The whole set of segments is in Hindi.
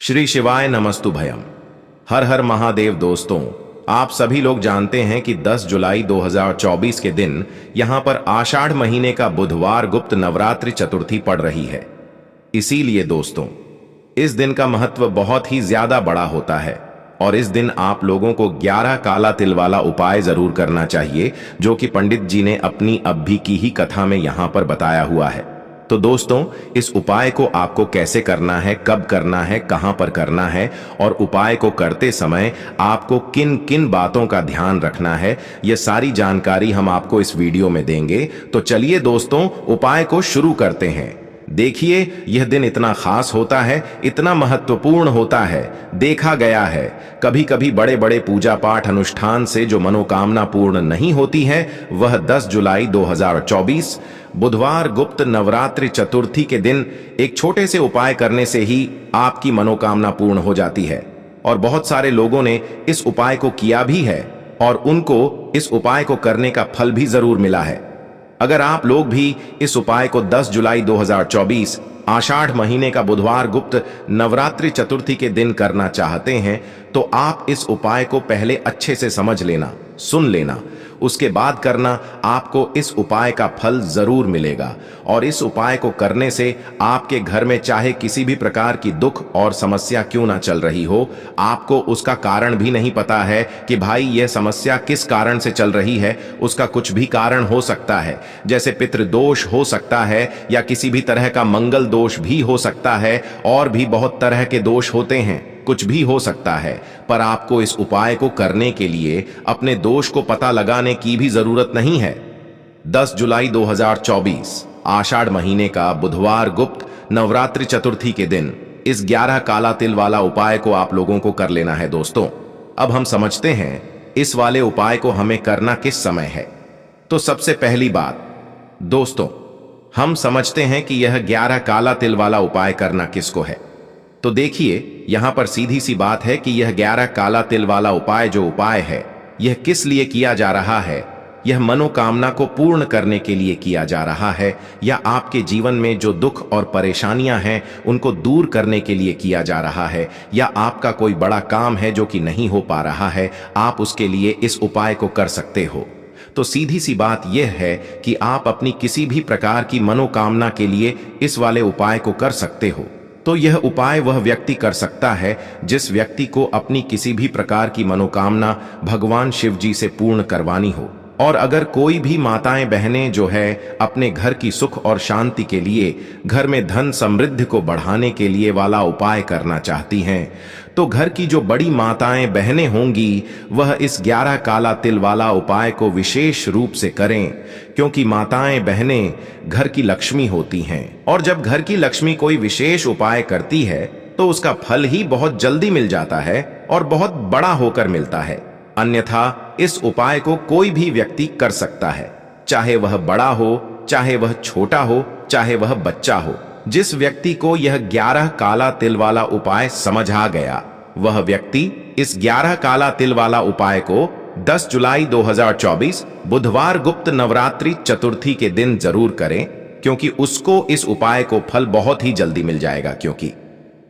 श्री शिवाय नमस्तु भयम। हर हर महादेव। दोस्तों, आप सभी लोग जानते हैं कि 10 जुलाई 2024 के दिन यहां पर आषाढ़ महीने का बुधवार गुप्त नवरात्रि चतुर्थी पड़ रही है। इसीलिए दोस्तों, इस दिन का महत्व बहुत ही ज्यादा बड़ा होता है और इस दिन आप लोगों को 11 काला तिल वाला उपाय जरूर करना चाहिए, जो कि पंडित जी ने अपनी अभी की ही कथा में यहां पर बताया हुआ है। तो दोस्तों, इस उपाय को आपको कैसे करना है, कब करना है, कहां पर करना है और उपाय को करते समय आपको किन किन बातों का ध्यान रखना है, यह सारी जानकारी हम आपको इस वीडियो में देंगे। तो चलिए दोस्तों, उपाय को शुरू करते हैं। देखिए, यह दिन इतना खास होता है, इतना महत्वपूर्ण होता है। देखा गया है कभी कभी बड़े बड़े पूजा पाठ अनुष्ठान से जो मनोकामना पूर्ण नहीं होती है, वह 10 जुलाई 2024 बुधवार गुप्त नवरात्रि चतुर्थी के दिन एक छोटे से उपाय करने से ही आपकी मनोकामना पूर्ण हो जाती है। और बहुत सारे लोगों ने इस उपाय को किया भी है और उनको इस उपाय को करने का फल भी जरूर मिला है। अगर आप लोग भी इस उपाय को 10 जुलाई 2024 आषाढ़ महीने का बुधवार गुप्त नवरात्रि चतुर्थी के दिन करना चाहते हैं, तो आप इस उपाय को पहले अच्छे से समझ लेना, सुन लेना, उसके बाद करना। आपको इस उपाय का फल जरूर मिलेगा और इस उपाय को करने से आपके घर में चाहे किसी भी प्रकार की दुख और समस्या क्यों ना चल रही हो, आपको उसका कारण भी नहीं पता है कि भाई यह समस्या किस कारण से चल रही है। उसका कुछ भी कारण हो सकता है, जैसे पितृदोष हो सकता है या किसी भी तरह का मंगल दोष भी हो सकता है, और भी बहुत तरह के दोष होते हैं, कुछ भी हो सकता है। पर आपको इस उपाय को करने के लिए अपने दोष को पता लगाने की भी जरूरत नहीं है। 10 जुलाई 2024 आषाढ़ महीने का बुधवार गुप्त नवरात्रि चतुर्थी के दिन इस 11 काला तिल वाला उपाय को आप लोगों को कर लेना है। दोस्तों, अब हम समझते हैं इस वाले उपाय को हमें करना किस समय है। तो सबसे पहली बात दोस्तों, हम समझते हैं कि यह 11 काला तिल वाला उपाय करना किसको है। तो देखिए, यहां पर सीधी सी बात है कि यह 11 काला तिल वाला उपाय जो उपाय है, यह किस लिए किया जा रहा है। यह मनोकामना को पूर्ण करने के लिए किया जा रहा है, या आपके जीवन में जो दुख और परेशानियां हैं उनको दूर करने के लिए किया जा रहा है, या आपका कोई बड़ा काम है जो कि नहीं हो पा रहा है, आप उसके लिए इस उपाय को कर सकते हो। तो सीधी सी बात यह है कि आप अपनी किसी भी प्रकार की मनोकामना के लिए इस वाले उपाय को कर सकते हो। तो यह उपाय वह व्यक्ति कर सकता है जिस व्यक्ति को अपनी किसी भी प्रकार की मनोकामना भगवान शिव जी से पूर्ण करवानी हो। और अगर कोई भी माताएं बहनें जो है अपने घर की सुख और शांति के लिए, घर में धन समृद्धि को बढ़ाने के लिए वाला उपाय करना चाहती हैं, तो घर की जो बड़ी माताएं बहनें होंगी वह इस 11 काला तिल वाला उपाय को विशेष रूप से करें, क्योंकि माताएं बहनें घर की लक्ष्मी होती हैं। और जब घर की लक्ष्मी कोई विशेष उपाय करती है तो उसका फल ही बहुत जल्दी मिल जाता है और बहुत बड़ा होकर मिलता है। अन्यथा इस उपाय को कोई भी व्यक्ति कर सकता है, चाहे वह बड़ा हो, चाहे वह छोटा हो, चाहे वह बच्चा हो। जिस व्यक्ति को यह 11 काला तिल वाला उपाय समझ आ गया, वह व्यक्ति इस 11 काला तिल वाला उपाय को 10 जुलाई 2024 बुधवार गुप्त नवरात्रि चतुर्थी के दिन जरूर करें, क्योंकि उसको इस उपाय को फल बहुत ही जल्दी मिल जाएगा। क्योंकि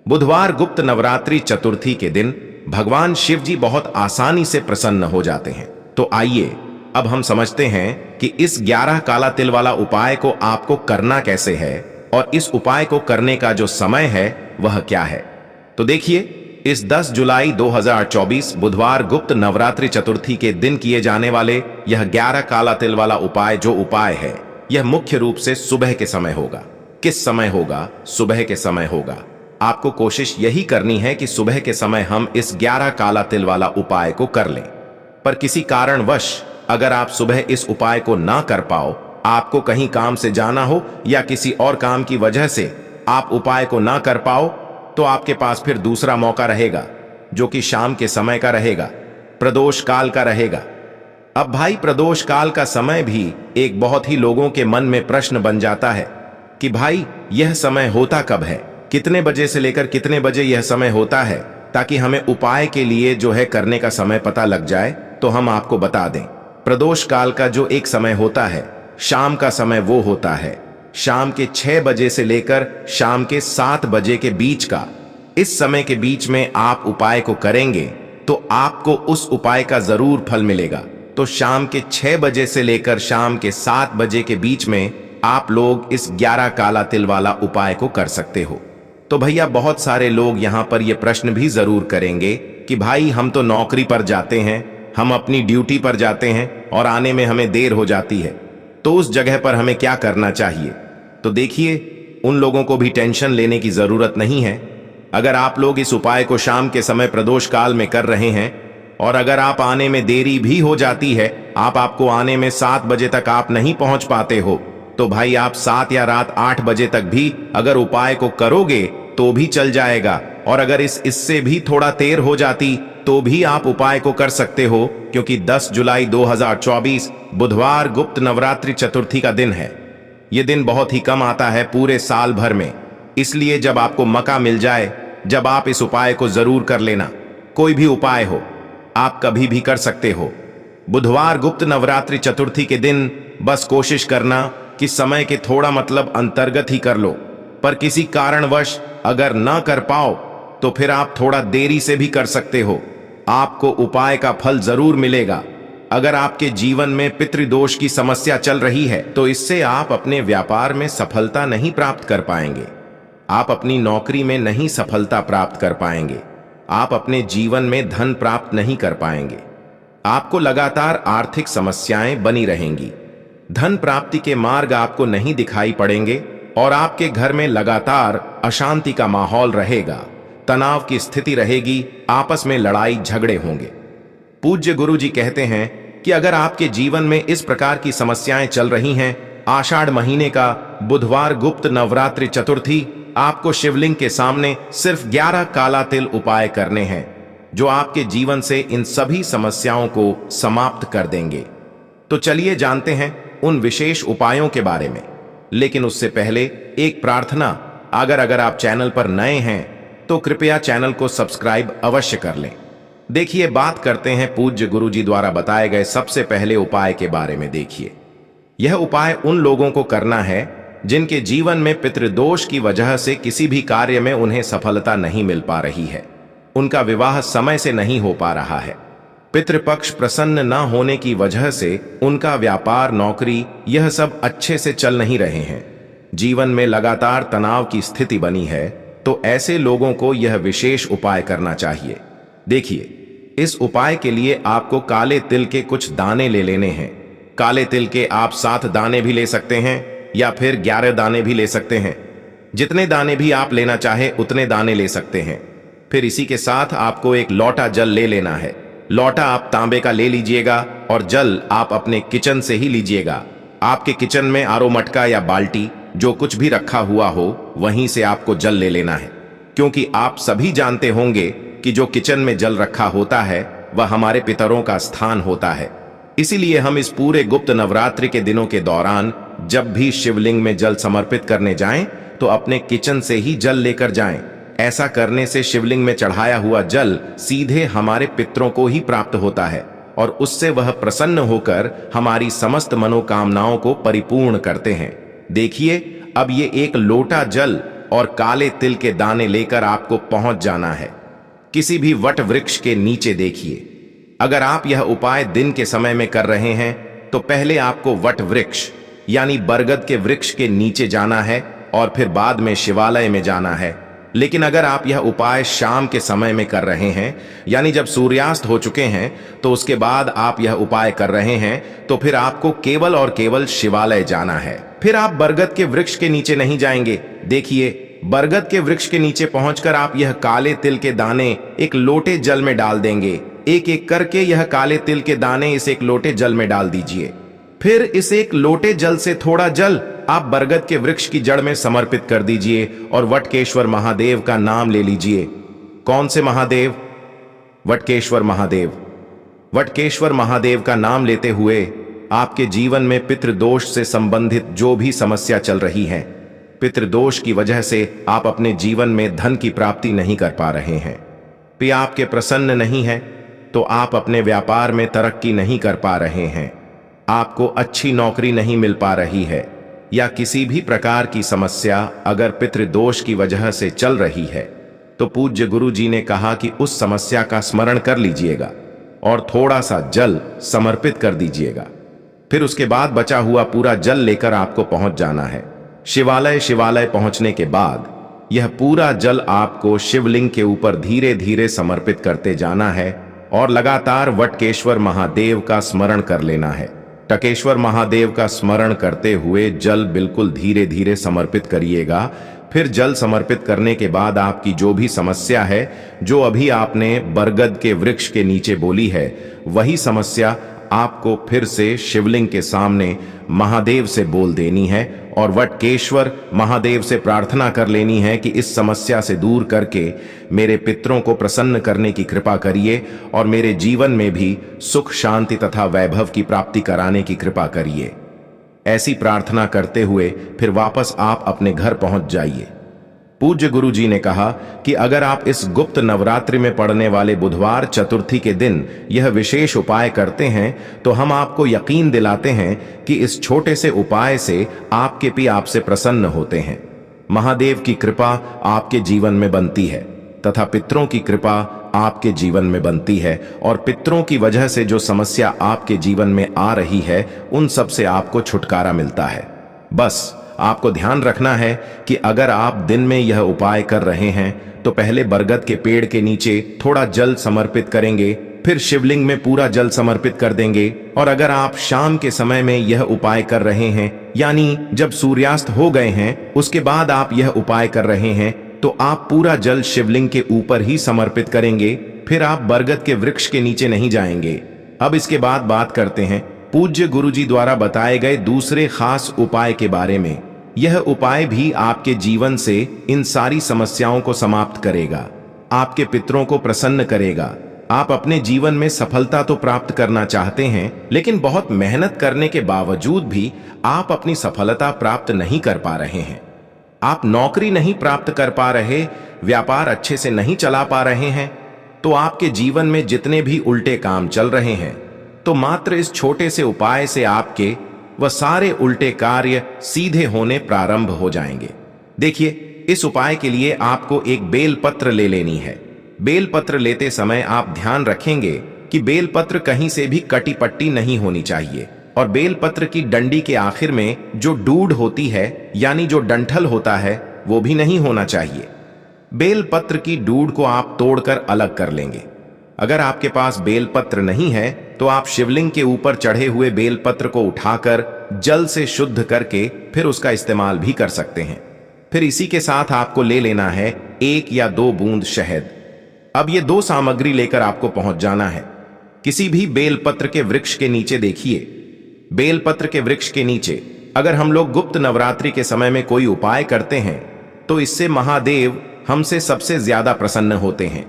बुधवार गुप्त नवरात्रि चतुर्थी के दिन भगवान शिव जी बहुत आसानी से प्रसन्न हो जाते हैं। तो आइए अब हम समझते हैं कि इस 11 काला तिल वाला उपाय को आपको करना कैसे है और इस उपाय को करने का जो समय है वह क्या है। तो देखिए, इस 10 जुलाई 2024 बुधवार गुप्त नवरात्रि चतुर्थी के दिन किए जाने वाले यह 11 काला तिल वाला उपाय जो उपाय है, यह मुख्य रूप से सुबह के समय होगा। किस समय होगा? सुबह के समय होगा। आपको कोशिश यही करनी है कि सुबह के समय हम इस 11 काला तिल वाला उपाय को कर लें। पर किसी कारणवश अगर आप सुबह इस उपाय को ना कर पाओ, आपको कहीं काम से जाना हो या किसी और काम की वजह से आप उपाय को ना कर पाओ, तो आपके पास फिर दूसरा मौका रहेगा, जो कि शाम के समय का रहेगा, प्रदोष काल का रहेगा। अब भाई, प्रदोष काल का समय भी एक बहुत ही लोगों के मन में प्रश्न बन जाता है कि भाई यह समय होता कब है, कितने बजे से लेकर कितने बजे यह समय होता है, ताकि हमें उपाय के लिए जो है करने का समय पता लग जाए। तो हम आपको बता दें, प्रदोष काल का जो एक समय होता है, शाम का समय, वो होता है शाम के 6 बजे से लेकर शाम के 7 बजे के बीच का। इस समय के बीच में आप उपाय को करेंगे तो आपको उस उपाय का जरूर फल मिलेगा। तो शाम के 6 बजे से लेकर शाम के 7 बजे के बीच में आप लोग इस 11 काला तिल वाला उपाय को कर सकते हो। तो भैया बहुत सारे लोग यहाँ पर ये प्रश्न भी जरूर करेंगे कि भाई हम तो नौकरी पर जाते हैं, हम अपनी ड्यूटी पर जाते हैं और आने में हमें देर हो जाती है, तो उस जगह पर हमें क्या करना चाहिए। तो देखिए, उन लोगों को भी टेंशन लेने की जरूरत नहीं है। अगर आप लोग इस उपाय को शाम के समय प्रदोष काल में कर रहे हैं और अगर आप आने में देरी भी हो जाती है, आपको आने में 7 बजे तक आप नहीं पहुंच पाते हो, तो भाई आप 7 या रात 8 बजे तक भी अगर उपाय को करोगे तो भी चल जाएगा। और अगर इससे भी थोड़ा देर हो जाती तो भी आप उपाय को कर सकते हो, क्योंकि 10 जुलाई 2024 बुधवार गुप्त नवरात्रि चतुर्थी का दिन है। यह दिन बहुत ही कम आता है पूरे साल भर में, इसलिए जब आपको मौका मिल जाए, जब आप इस उपाय को जरूर कर लेना। कोई भी उपाय हो, आप कभी भी कर सकते हो। बुधवार गुप्त नवरात्रि चतुर्थी के दिन बस कोशिश करना कि समय के थोड़ा अंतर्गत ही कर लो, पर किसी कारणवश अगर ना कर पाओ तो फिर आप थोड़ा देरी से भी कर सकते हो। आपको उपाय का फल जरूर मिलेगा। अगर आपके जीवन में पितृदोष की समस्या चल रही है तो इससे आप अपने व्यापार में सफलता नहीं प्राप्त कर पाएंगे, आप अपनी नौकरी में नहीं सफलता प्राप्त कर पाएंगे, आप अपने जीवन में धन प्राप्त नहीं कर पाएंगे, आपको लगातार आर्थिक समस्याएं बनी रहेंगी, धन प्राप्ति के मार्ग आपको नहीं दिखाई पड़ेंगे और आपके घर में लगातार अशांति का माहौल रहेगा, तनाव की स्थिति रहेगी, आपस में लड़ाई झगड़े होंगे। पूज्य गुरु जी कहते हैं कि अगर आपके जीवन में इस प्रकार की समस्याएं चल रही हैं, आषाढ़ महीने का बुधवार गुप्त नवरात्रि चतुर्थी आपको शिवलिंग के सामने सिर्फ 11 काला तिल उपाय करने हैं, जो आपके जीवन से इन सभी समस्याओं को समाप्त कर देंगे। तो चलिए जानते हैं उन विशेष उपायों के बारे में। लेकिन उससे पहले एक प्रार्थना, अगर आप चैनल पर नए हैं तो कृपया चैनल को सब्सक्राइब अवश्य कर लें। देखिए, बात करते हैं पूज्य गुरु जी द्वारा बताए गए सबसे पहले उपाय के बारे में। देखिए, यह उपाय उन लोगों को करना है जिनके जीवन में पितृदोष की वजह से किसी भी कार्य में उन्हें सफलता नहीं मिल पा रही है, उनका विवाह समय से नहीं हो पा रहा है, पितृपक्ष प्रसन्न न होने की वजह से उनका व्यापार, नौकरी यह सब अच्छे से चल नहीं रहे हैं, जीवन में लगातार तनाव की स्थिति बनी है, तो ऐसे लोगों को यह विशेष उपाय करना चाहिए। देखिए, इस उपाय के लिए आपको काले तिल के कुछ दाने ले लेने हैं। काले तिल के आप 7 दाने भी ले सकते हैं या फिर 11 दाने भी ले सकते हैं। जितने दाने भी आप लेना चाहे उतने दाने ले सकते हैं। फिर इसी के साथ आपको एक लोटा जल ले लेना है। लोटा आप तांबे का ले लीजिएगा और जल आप अपने किचन से ही लीजिएगा। आपके किचन में आरो मटका या बाल्टी जो कुछ भी रखा हुआ हो, वहीं से आपको जल ले लेना है, क्योंकि आप सभी जानते होंगे कि जो किचन में जल रखा होता है वह हमारे पितरों का स्थान होता है। इसीलिए हम इस पूरे गुप्त नवरात्रि के दिनों के दौरान जब भी शिवलिंग में जल समर्पित करने जाएं तो अपने किचन से ही जल लेकर जाएं। ऐसा करने से शिवलिंग में चढ़ाया हुआ जल सीधे हमारे पितरों को ही प्राप्त होता है और उससे वह प्रसन्न होकर हमारी समस्त मनोकामनाओं को परिपूर्ण करते हैं। देखिए, अब ये एक लोटा जल और काले तिल के दाने लेकर आपको पहुंच जाना है किसी भी वट वृक्ष के नीचे। देखिए, अगर आप यह उपाय दिन के समय में कर रहे हैं तो पहले आपको वट वृक्ष यानी बरगद के वृक्ष के नीचे जाना है और फिर बाद में शिवालय में जाना है। लेकिन अगर आप यह उपाय शाम के समय में कर रहे हैं, यानी जब सूर्यास्त हो चुके हैं, तो उसके बाद आप यह उपाय कर रहे हैं, तो फिर आपको केवल और केवल शिवालय जाना है। फिर आप बरगद के वृक्ष के नीचे नहीं जाएंगे। देखिए, बरगद के वृक्ष के नीचे पहुंचकर आप यह काले तिल के दाने एक लोटे जल में डाल देंगे। एक एक करके यह काले तिल के दाने इस एक लोटे जल में डाल दीजिए। फिर इस एक लोटे जल से थोड़ा जल आप बरगद के वृक्ष की जड़ में समर्पित कर दीजिए और वटकेश्वर महादेव का नाम ले लीजिए। कौन से महादेव? वटकेश्वर महादेव। वटकेश्वर महादेव का नाम लेते हुए आपके जीवन में पितृदोष से संबंधित जो भी समस्या चल रही है, पितृदोष की वजह से आप अपने जीवन में धन की प्राप्ति नहीं कर पा रहे हैं, पिता आपके प्रसन्न नहीं है, तो आप अपने व्यापार में तरक्की नहीं कर पा रहे हैं, आपको अच्छी नौकरी नहीं मिल पा रही है, या किसी भी प्रकार की समस्या अगर पितृदोष की वजह से चल रही है, तो पूज्य गुरु जी ने कहा कि उस समस्या का स्मरण कर लीजिएगा और थोड़ा सा जल समर्पित कर दीजिएगा। फिर उसके बाद बचा हुआ पूरा जल लेकर आपको पहुंच जाना है। शिवालय पहुंचने के बाद यह पूरा जल आपको शिवलिंग के ऊपर धीरे धीरे समर्पित करते जाना है और लगातार वटकेश्वर महादेव का स्मरण कर लेना है। टकेश्वर महादेव का स्मरण करते हुए जल बिल्कुल धीरे धीरे समर्पित करिएगा। फिर जल समर्पित करने के बाद आपकी जो भी समस्या है, जो अभी आपने बरगद के वृक्ष के नीचे बोली है, वही समस्या आपको फिर से शिवलिंग के सामने महादेव से बोल देनी है और वटकेश्वर महादेव से प्रार्थना कर लेनी है कि इस समस्या से दूर करके मेरे पितरों को प्रसन्न करने की कृपा करिए और मेरे जीवन में भी सुख, शांति तथा वैभव की प्राप्ति कराने की कृपा करिए। ऐसी प्रार्थना करते हुए फिर वापस आप अपने घर पहुंच जाइए। पूज्य गुरु जी ने कहा कि अगर आप इस गुप्त नवरात्रि में पड़ने वाले बुधवार चतुर्थी के दिन यह विशेष उपाय करते हैं तो हम आपको यकीन दिलाते हैं कि इस छोटे से उपाय से आपके भी आपसे प्रसन्न होते हैं। महादेव की कृपा आपके जीवन में बनती है तथा पितरों की कृपा आपके जीवन में बनती है और पितरों की वजह से जो समस्या आपके जीवन में आ रही है उन सब से आपको छुटकारा मिलता है। बस आपको ध्यान रखना है कि अगर आप दिन में यह उपाय कर रहे हैं तो पहले बरगद के पेड़ के नीचे थोड़ा जल समर्पित करेंगे, फिर शिवलिंग में पूरा जल समर्पित कर देंगे। और अगर आप शाम के समय में यह उपाय कर रहे हैं, यानी जब सूर्यास्त हो गए हैं उसके बाद आप यह उपाय कर रहे हैं, तो आप पूरा जल शिवलिंग के ऊपर ही समर्पित करेंगे। फिर आप बरगद के वृक्ष के नीचे नहीं जाएंगे। अब इसके बाद बात करते हैं पूज्य गुरुजी द्वारा बताए गए दूसरे खास उपाय के बारे में। यह उपाय भी आपके जीवन से इन सारी समस्याओं को समाप्त करेगा, आपके पितरों को प्रसन्न करेगा। आप अपने जीवन में सफलता तो प्राप्त करना चाहते हैं, लेकिन बहुत मेहनत करने के बावजूद भी आप अपनी सफलता प्राप्त नहीं कर पा रहे हैं। आप नौकरी नहीं प्राप्त कर पा रहे, व्यापार अच्छे से नहीं चला पा रहे हैं, तो आपके जीवन में जितने भी उल्टे काम चल रहे हैं, तो मात्र इस छोटे से उपाय से आपके वह सारे उल्टे कार्य सीधे होने प्रारंभ हो जाएंगे। देखिए, इस उपाय के लिए आपको एक बेलपत्र ले लेनी है। बेलपत्र लेते समय आप ध्यान रखेंगे कि बेलपत्र कहीं से भी कटी पट्टी नहीं होनी चाहिए और बेलपत्र की डंडी के आखिर में जो डूड होती है, यानी जो डंठल होता है, वो भी नहीं होना चाहिए। बेलपत्र की डूड को आप तोड़कर अलग कर लेंगे। अगर आपके पास बेलपत्र नहीं है तो आप शिवलिंग के ऊपर चढ़े हुए बेलपत्र को उठाकर जल से शुद्ध करके फिर उसका इस्तेमाल भी कर सकते हैं। फिर इसी के साथ आपको ले लेना है 1 या 2 बूंद शहद। अब ये 2 सामग्री लेकर आपको पहुंच जाना है किसी भी बेलपत्र के वृक्ष के नीचे। देखिए, बेलपत्र के वृक्ष के नीचे अगर हम लोग गुप्त नवरात्रि के समय में कोई उपाय करते हैं तो इससे महादेव हमसे सबसे ज्यादा प्रसन्न होते हैं,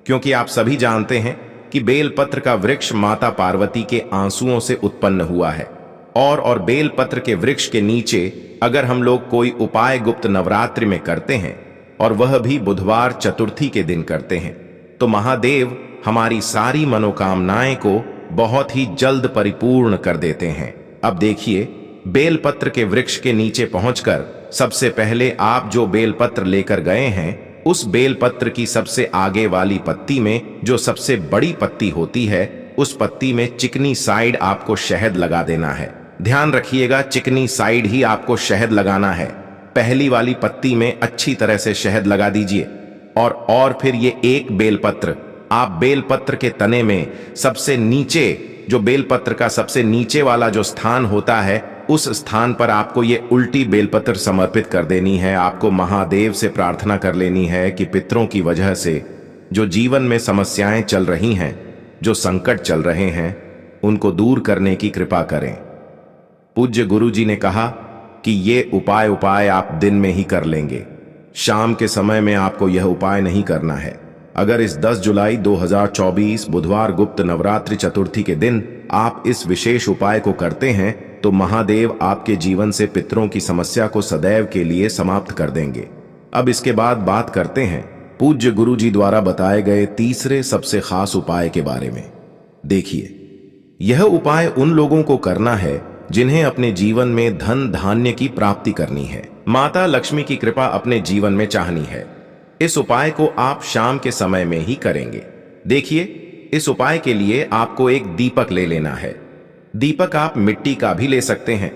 क्योंकि आप सभी जानते हैं कि बेलपत्र का वृक्ष माता पार्वती के आंसुओं से उत्पन्न हुआ है। और बेलपत्र के वृक्ष के नीचे अगर हम लोग कोई उपाय गुप्त नवरात्रि में करते हैं और वह भी बुधवार चतुर्थी के दिन करते हैं, तो महादेव हमारी सारी मनोकामनाएं को बहुत ही जल्द परिपूर्ण कर देते हैं। अब देखिए, बेलपत्र के वृक्ष के नीचे पहुंचकर सबसे पहले आप जो बेलपत्र लेकर गए हैं, उस बेलपत्र की सबसे आगे वाली पत्ती में जो सबसे बड़ी पत्ती होती है, उस पत्ती में चिकनी साइड आपको शहद लगा देना है। ध्यान रखिएगा, चिकनी साइड ही आपको शहद लगाना है। पहली वाली पत्ती में अच्छी तरह से शहद लगा दीजिए और फिर ये एक बेलपत्र आप बेलपत्र के तने में सबसे नीचे, जो बेलपत्र का सबसे नीचे वाला जो स्थान होता है, उस स्थान पर आपको ये उल्टी बेलपत्र समर्पित कर देनी है। आपको महादेव से प्रार्थना कर लेनी है कि पितरों की वजह से जो जीवन में समस्याएं चल रही हैं, जो संकट चल रहे हैं, उनको दूर करने की कृपा करें। पूज्य गुरु जी ने कहा कि ये उपाय आप दिन में ही कर लेंगे, शाम के समय में आपको यह उपाय नहीं करना है। अगर इस 10 जुलाई 2024 बुधवार गुप्त नवरात्रि चतुर्थी के दिन आप इस विशेष उपाय को करते हैं तो महादेव आपके जीवन से पितरों की समस्या को सदैव के लिए समाप्त कर देंगे। अब इसके बाद बात करते हैं पूज्य गुरु जी द्वारा बताए गए तीसरे सबसे खास उपाय के बारे में। देखिए, यह उपाय उन लोगों को करना है जिन्हें अपने जीवन में धन धान्य की प्राप्ति करनी है, माता लक्ष्मी की कृपा अपने जीवन में चाहनी है। इस उपाय को आप शाम के समय में ही करेंगे। देखिए, इस उपाय के लिए आपको एक दीपक ले लेना है। दीपक आप मिट्टी का भी ले सकते हैं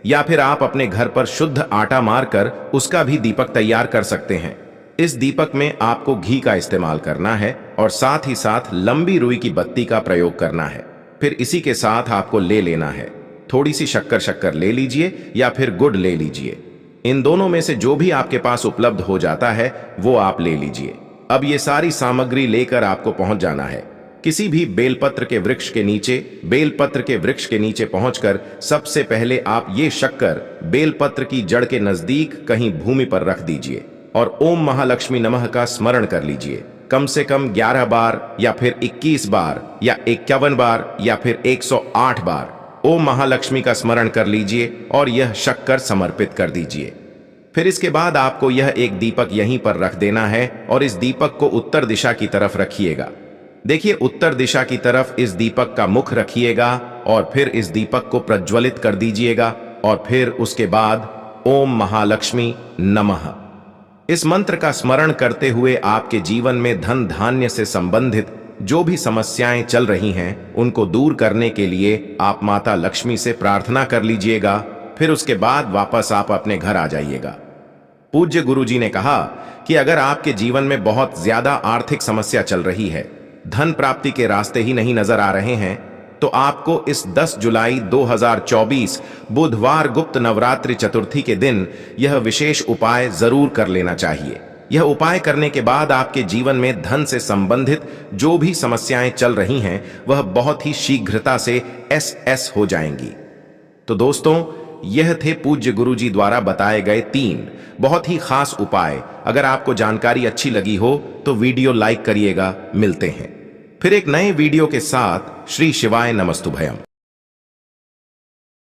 या फिर आप अपने घर पर शुद्ध आटा मारकर उसका भी दीपक तैयार कर सकते हैं। इस दीपक में आपको घी का इस्तेमाल करना है और साथ ही साथ लंबी रुई की बत्ती का प्रयोग करना है। फिर इसी के साथ आपको ले लेना है थोड़ी सी शक्कर ले लीजिए या फिर गुड़ ले लीजिए। इन दोनों में से जो भी आपके पास उपलब्ध हो जाता है वो आप ले लीजिए। अब ये सारी सामग्री लेकर आपको पहुंच जाना है किसी भी बेलपत्र के वृक्ष के नीचे। बेलपत्र के वृक्ष के नीचे पहुंचकर सबसे पहले आप ये शक्कर बेलपत्र की जड़ के नजदीक कहीं भूमि पर रख दीजिए और ओम महालक्ष्मी नमः का स्मरण कर लीजिए। कम से कम 11 बार या फिर 21 बार या 51 बार या फिर 108 बार ओम महालक्ष्मी का स्मरण कर लीजिए और यह शक्कर समर्पित कर दीजिए। फिर इसके बाद आपको यह एक दीपक यहीं पर रख देना है और इस दीपक को उत्तर दिशा की तरफ रखिएगा। देखिए, उत्तर दिशा की तरफ इस दीपक का मुख रखिएगा और फिर इस दीपक को प्रज्वलित कर दीजिएगा और फिर उसके बाद ओम महालक्ष्मी नमः इस मंत्र का स्मरण करते हुए आपके जीवन में धन धान्य से संबंधित जो भी समस्याएं चल रही हैं उनको दूर करने के लिए आप माता लक्ष्मी से प्रार्थना कर लीजिएगा। फिर उसके बाद वापस आप अपने घर आ जाइएगा। पूज्य गुरुजी ने कहा कि अगर आपके जीवन में बहुत ज्यादा आर्थिक समस्या चल रही है, धन प्राप्ति के रास्ते ही नहीं नजर आ रहे हैं, तो आपको इस 10 जुलाई 2024 बुधवार गुप्त नवरात्रि चतुर्थी के दिन यह विशेष उपाय जरूर कर लेना चाहिए। यह उपाय करने के बाद आपके जीवन में धन से संबंधित जो भी समस्याएं चल रही हैं वह बहुत ही शीघ्रता से एस हो जाएंगी। तो दोस्तों, यह थे पूज्य गुरुजी द्वारा बताए गए 3 बहुत ही खास उपाय। अगर आपको जानकारी अच्छी लगी हो तो वीडियो लाइक करिएगा। मिलते हैं फिर एक नए वीडियो के साथ। श्री शिवाय नमस्तुभयम।